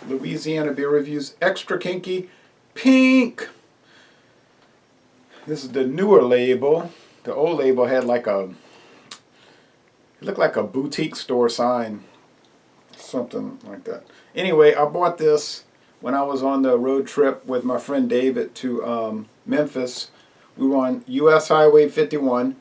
Louisiana Beer Reviews, Extra Kinky Pink. This is the newer label. The old label had like a, it looked like a boutique store sign, something like that. Anyway, I bought this when I was on the road trip with my friend David to Memphis. We were on US Highway 51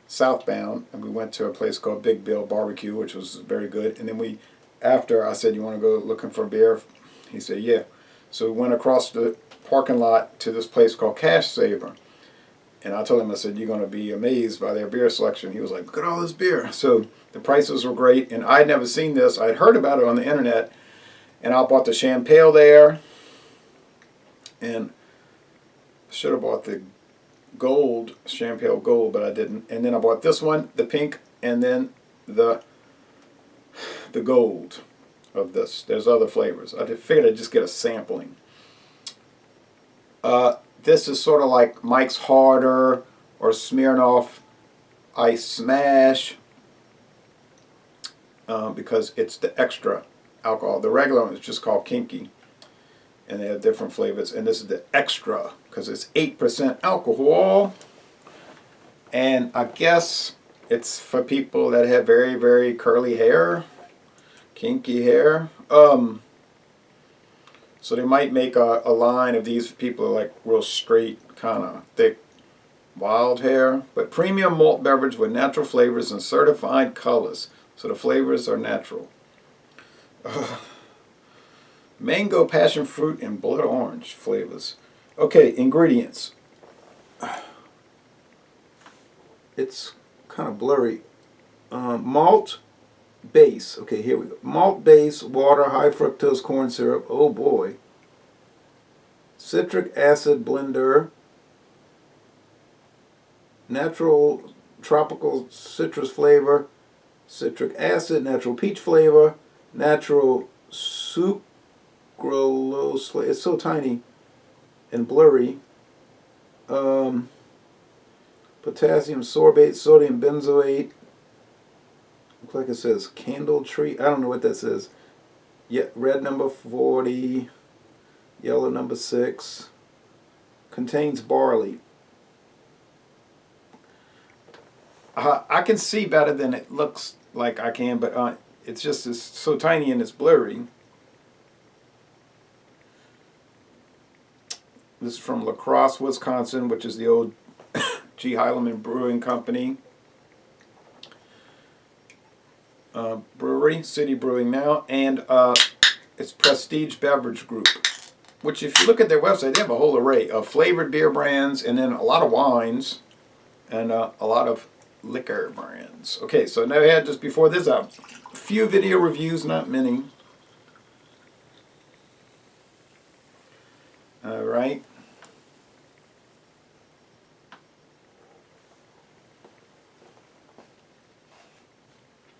southbound, and we went to a place called Big Bill Barbecue, which was very good. And then after I said, "You want to go looking for beer?" He said, "Yeah." So we went across the parking lot to this place called Cash Saver. And I told him, I said, "You're going to be amazed by their beer selection." He was like, "Look at all this beer." So the prices were great, and I'd never seen this. I'd heard about it on the internet, and I bought the Champagne there, and should have bought the gold, Champagne gold, but I didn't. And then I bought this one, the pink, and then the gold of this. There's other flavors. I figured I'd just get a sampling. This is sort of like Mike's Harder or Smirnoff Ice Smash because it's the extra alcohol. The regular one is just called Kinky, and they have different flavors. And this is the extra because it's 8% alcohol. And I guess it's for people that have very, very curly hair, kinky hair. So they might make a line of these people like real straight, kind of thick, wild hair. But premium malt beverage with natural flavors and certified colors. So the flavors are natural. Mango, passion fruit, and blood orange flavors. Okay, ingredients. It's kind of blurry. Malt base. Okay, here we go. Malt base, water, high fructose corn syrup. Oh boy. Citric acid blender. Natural tropical citrus flavor. Citric acid, natural peach flavor. Natural sucralose flavor. It's so tiny and blurry. Potassium sorbate, sodium benzoate. Looks like it says candle tree. I don't know what that says. Yeah, red number 40, yellow number 6. Contains barley. I can see better than it looks like I can, but it's so tiny and it's blurry. This is from La Crosse, Wisconsin, which is the old G. Heileman Brewing Company. Brewery, City Brewing now, and it's Prestige Beverage Group, which if you look at their website, they have a whole array of flavored beer brands and then a lot of wines and a lot of liquor brands. Okay, so now I had just before this a few video reviews, not many. All right.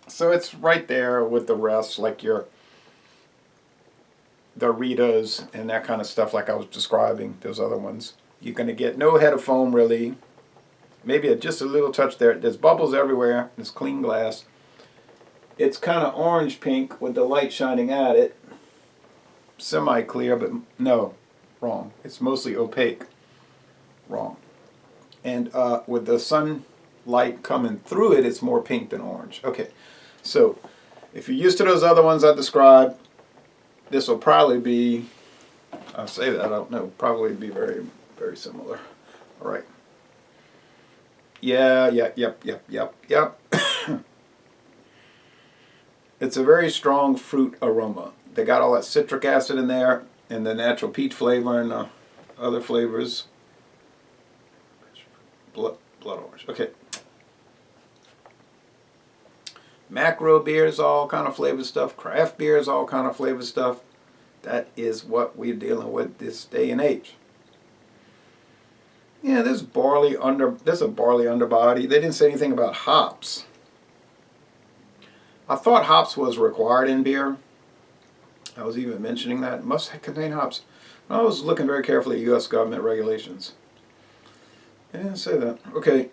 So it's right there with the rest, like the Ritas and that kind of stuff like I was describing, those other ones. You're going to get no head of foam really. Maybe just a little touch there. There's bubbles everywhere. It's clean glass. It's kind of orange pink with the light shining at it. Semi-clear, but no, wrong. It's mostly opaque. Wrong. And with the sunlight coming through it, it's more pink than orange. Okay. So, if you're used to those other ones I described, this will probably be, I'll say that, I don't know, probably be very, very similar. All right. Yep. It's a very strong fruit aroma. They got all that citric acid in there, and the natural peach flavor and other flavors. Blood orange. Okay. Macro beers, all kind of flavored stuff. Craft beers, all kind of flavored stuff. That is what we're dealing with this day and age. Yeah, there's a barley underbody. They didn't say anything about hops. I thought hops was required in beer. I was even mentioning that. It must contain hops. I was looking very carefully at U.S. government regulations. They didn't say that. Okay.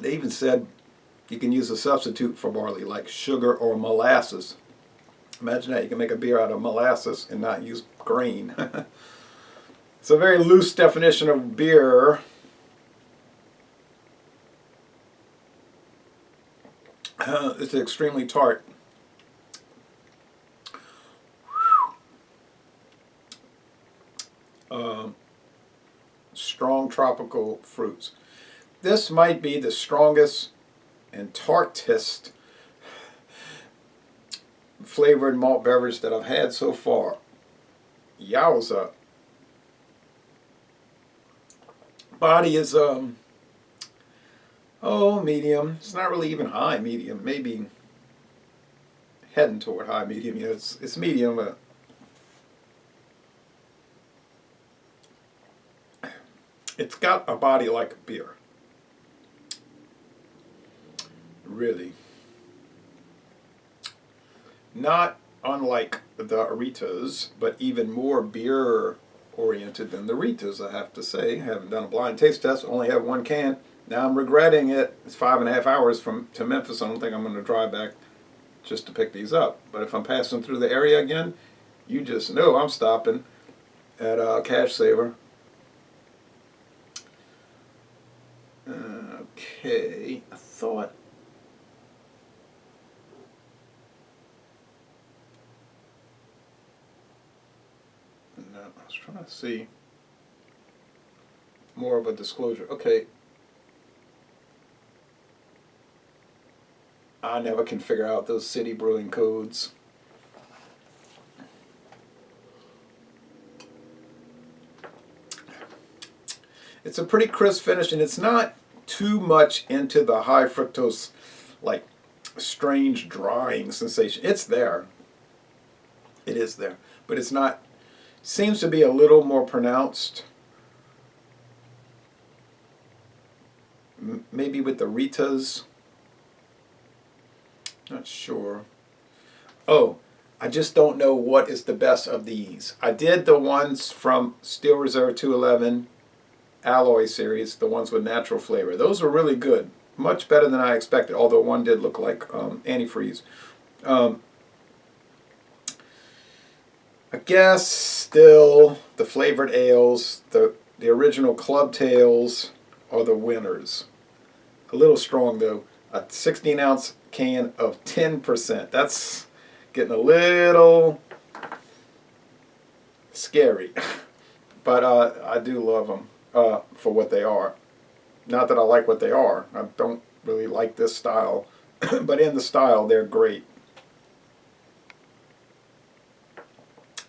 They even said you can use a substitute for barley, like sugar or molasses. Imagine that, you can make a beer out of molasses and not use grain. It's a very loose definition of beer. It's extremely tart. Strong tropical fruits. This might be the strongest and tartest flavored malt beverage that I've had so far. Yowza. Body is medium. It's not really even high medium. Maybe heading toward high medium. Yeah, it's medium. It's got a body like a beer. Really. Not unlike the Ritas, but even more beer oriented than the Ritas, I have to say. I haven't done a blind taste test, only have one can. Now I'm regretting it. It's 5.5 hours to Memphis. I don't think I'm going to drive back just to pick these up. But if I'm passing through the area again, you just know I'm stopping at Cash Saver. Okay, I thought... No, I was trying to see more of a disclosure. Okay. I never can figure out those city brewing codes. It's a pretty crisp finish, and it's not too much into the high fructose, like strange drying sensation. It's there. It is there. But it's not, seems to be a little more pronounced. Maybe with the Ritas. Not sure. Oh, I just don't know what is the best of these. I did the ones from Steel Reserve 211 Alloy series, the ones with natural flavor. Those were really good. Much better than I expected, although one did look like antifreeze. I guess still the flavored ales, the original Club Tales are the winners. A little strong though. A 16-ounce can of 10%. That's getting a little scary. But I do love them for what they are. Not that I like what they are. I don't really like this style. But in the style, they're great.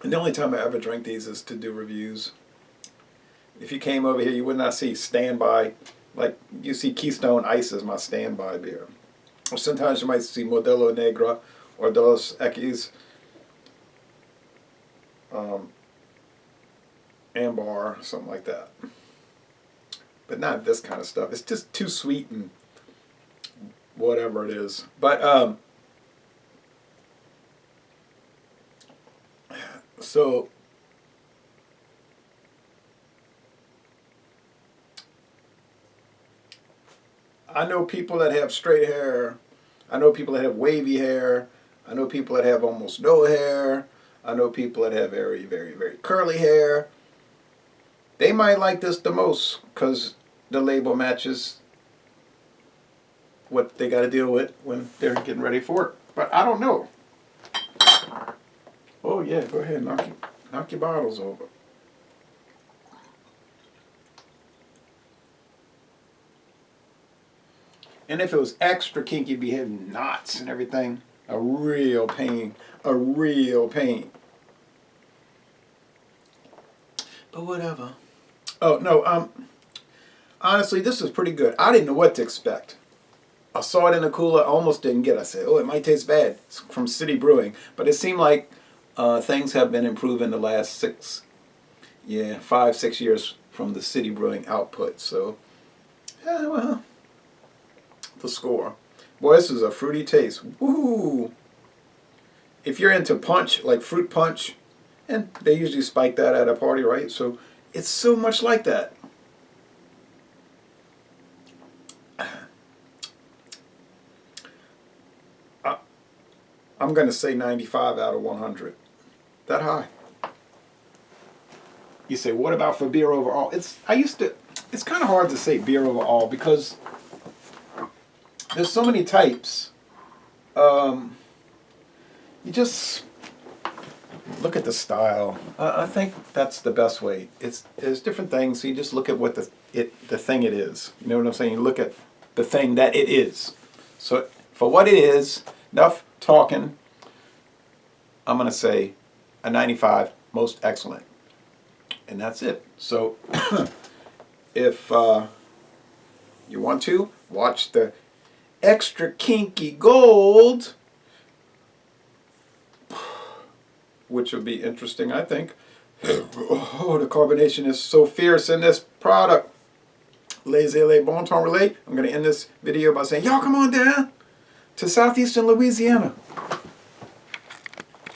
And the only time I ever drink these is to do reviews. If you came over here, you would not see standby. Like, you see Keystone Ice is my standby beer. Or sometimes you might see Modelo Negra or Dos Equis Ambar, something like that. But not this kind of stuff. It's just too sweet and whatever it is. But, so... I know people that have straight hair. I know people that have wavy hair. I know people that have almost no hair. I know people that have very, very, very curly hair. They might like this the most because the label matches what they got to deal with when they're getting ready for work. But I don't know. Oh yeah, go ahead, knock your bottles over. And if it was extra kinky, it'd be having knots and everything. A real pain. A real pain. But whatever. Oh, no, honestly, this is pretty good. I didn't know what to expect. I saw it in the cooler. I almost didn't get it. I said, oh, it might taste bad. It's from City Brewing. But it seemed like things have been improving the last 5, 6 years from the City Brewing output. So, yeah, well... the score. Boy, this is a fruity taste. Woo! If you're into punch, like fruit punch, and they usually spike that at a party, right? So it's so much like that. I'm going to say 95 out of 100. That high. You say, what about for beer overall? It's kind of hard to say beer overall because there's so many types. You just look at the style. I think that's the best way. There's different things. So you just look at what the thing it is. You know what I'm saying? You look at the thing that it is. So for what it is, enough talking. I'm going to say a 95, most excellent. And that's it. So if you want to, watch the Extra Kinky Gold, which will be interesting, I think. Oh, the carbonation is so fierce in this product. Laissez-les bon temps relais. I'm going to end this video by saying, y'all come on down to southeastern Louisiana.